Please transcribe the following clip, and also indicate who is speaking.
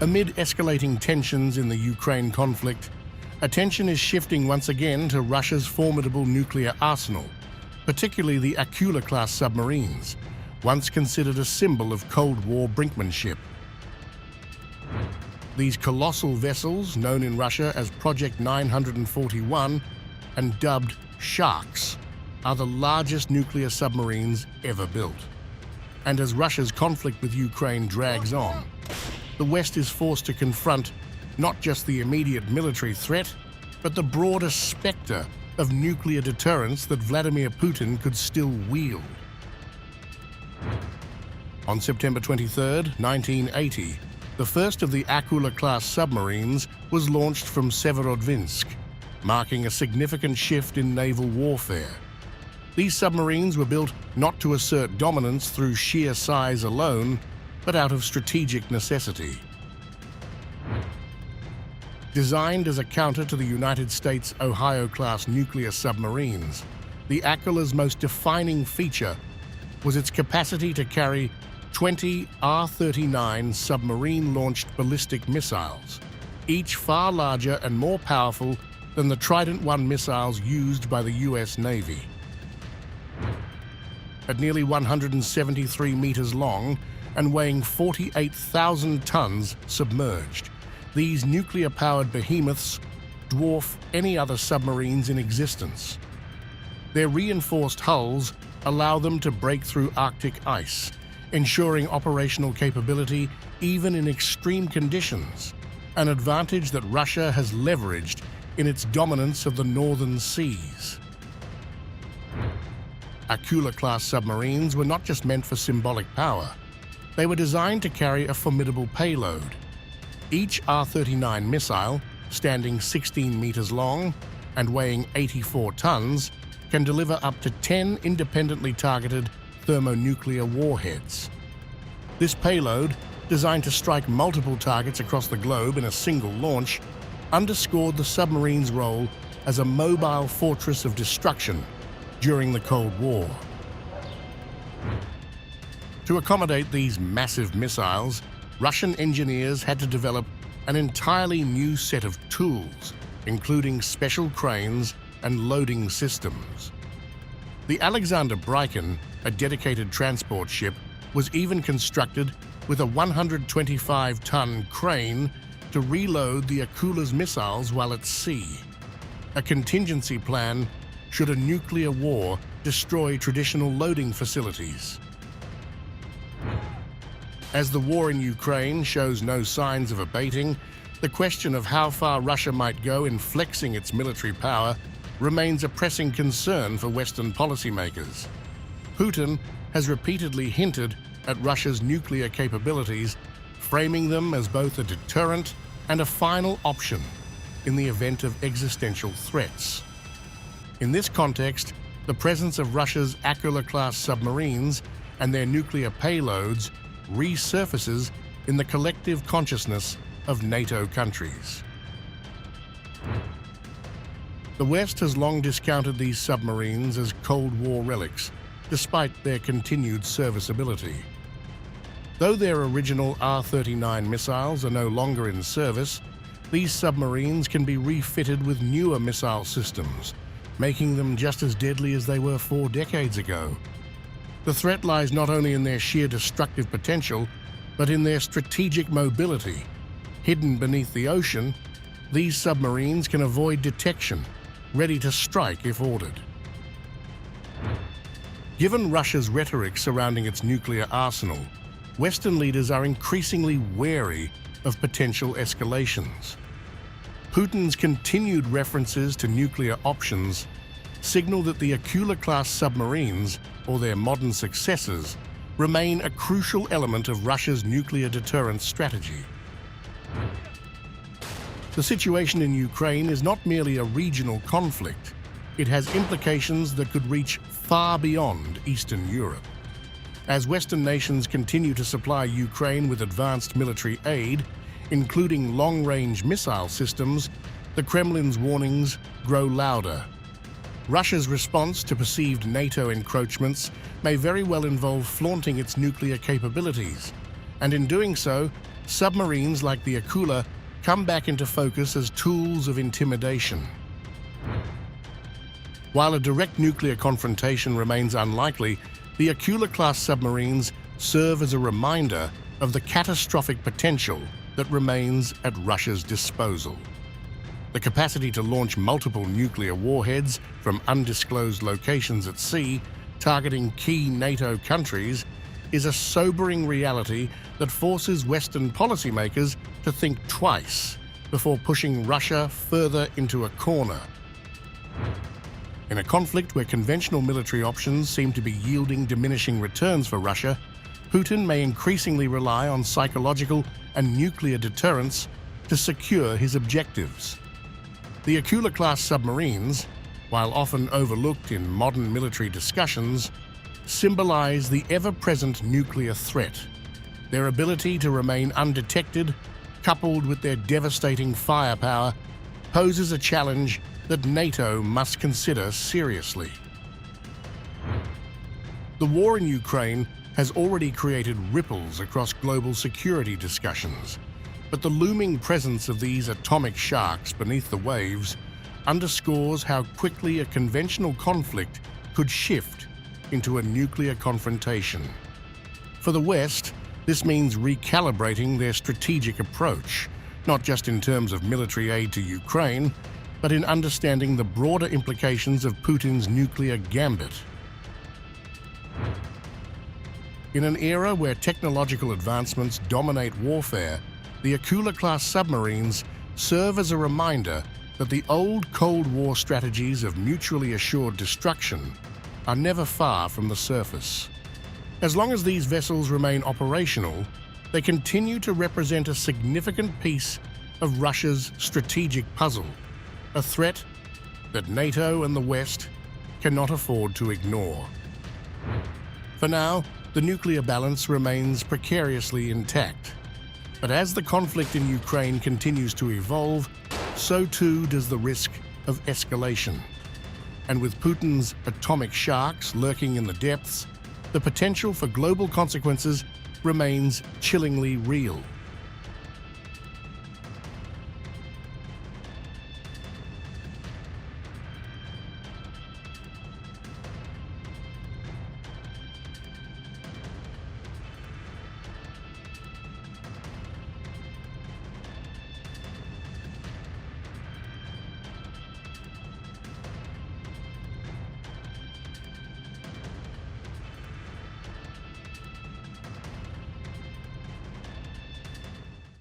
Speaker 1: Amid escalating tensions in the Ukraine conflict, attention is shifting once again to Russia's formidable nuclear arsenal, particularly the Akula-class submarines, once considered a symbol of Cold War brinkmanship. These colossal vessels, known in Russia as Project 941 and dubbed Sharks, are the largest nuclear submarines ever built. And as Russia's conflict with Ukraine drags on, the West is forced to confront not just the immediate military threat, but the broader spectre of nuclear deterrence that Vladimir Putin could still wield. On September 23, 1980, the first of the Akula-class submarines was launched from Severodvinsk, marking a significant shift in naval warfare. These submarines were built not to assert dominance through sheer size alone, but out of strategic necessity. Designed as a counter to the United States Ohio-class nuclear submarines, the Akula's most defining feature was its capacity to carry 20 R-39 submarine-launched ballistic missiles, each far larger and more powerful than the Trident I missiles used by the US Navy. At nearly 173 meters long and weighing 48,000 tons submerged, these nuclear-powered behemoths dwarf any other submarines in existence. Their reinforced hulls allow them to break through Arctic ice, ensuring operational capability even in extreme conditions, an advantage that Russia has leveraged in its dominance of the northern seas. Akula-class submarines were not just meant for symbolic power. They were designed to carry a formidable payload. Each R-39 missile, standing 16 meters long and weighing 84 tons, can deliver up to 10 independently targeted thermonuclear warheads. This payload, designed to strike multiple targets across the globe in a single launch, underscored the submarine's role as a mobile fortress of destruction during the Cold War. To accommodate these massive missiles, Russian engineers had to develop an entirely new set of tools, including special cranes and loading systems. The Alexander Bryken, a dedicated transport ship, was even constructed with a 125-ton crane to reload the Akula's missiles while at sea, a contingency plan should a nuclear war destroy traditional loading facilities. As the war in Ukraine shows no signs of abating, the question of how far Russia might go in flexing its military power remains a pressing concern for Western policymakers. Putin has repeatedly hinted at Russia's nuclear capabilities, framing them as both a deterrent and a final option in the event of existential threats. In this context, the presence of Russia's Akula-class submarines and their nuclear payloads resurfaces in the collective consciousness of NATO countries. The West has long discounted these submarines as Cold War relics, despite their continued serviceability. Though their original R-39 missiles are no longer in service, these submarines can be refitted with newer missile systems, making them just as deadly as they were 4 decades ago. The threat lies not only in their sheer destructive potential, but in their strategic mobility. Hidden beneath the ocean, these submarines can avoid detection, ready to strike if ordered. Given Russia's rhetoric surrounding its nuclear arsenal, Western leaders are increasingly wary of potential escalations. Putin's continued references to nuclear options signal that the Akula-class submarines, or their modern successors, remain a crucial element of Russia's nuclear deterrence strategy. The situation in Ukraine is not merely a regional conflict. It has implications that could reach far beyond Eastern Europe. As Western nations continue to supply Ukraine with advanced military aid, including long-range missile systems, the Kremlin's warnings grow louder. Russia's response to perceived NATO encroachments may very well involve flaunting its nuclear capabilities, And in doing so, submarines like the Akula come back into focus as tools of intimidation. While a direct nuclear confrontation remains unlikely, the Akula-class submarines serve as a reminder of the catastrophic potential that remains at Russia's disposal. The capacity to launch multiple nuclear warheads from undisclosed locations at sea, targeting key NATO countries, is a sobering reality that forces Western policymakers to think twice before pushing Russia further into a corner. In a conflict where conventional military options seem to be yielding diminishing returns for Russia, Putin may increasingly rely on psychological and nuclear deterrence to secure his objectives. The Akula-class submarines, while often overlooked in modern military discussions, symbolize the ever-present nuclear threat. Their ability to remain undetected, coupled with their devastating firepower, poses a challenge that NATO must consider seriously. The war in Ukraine has already created ripples across global security discussions, but the looming presence of these atomic sharks beneath the waves underscores how quickly a conventional conflict could shift into a nuclear confrontation. For the West, this means recalibrating their strategic approach, not just in terms of military aid to Ukraine, but in understanding the broader implications of Putin's nuclear gambit. In an era where technological advancements dominate warfare, the Akula-class submarines serve as a reminder that the old Cold War strategies of mutually assured destruction are never far from the surface. As long as these vessels remain operational, they continue to represent a significant piece of Russia's strategic puzzle, a threat that NATO and the West cannot afford to ignore. For now, the nuclear balance remains precariously intact. But as the conflict in Ukraine continues to evolve, so too does the risk of escalation. And with Putin's atomic sharks lurking in the depths, the potential for global consequences remains chillingly real.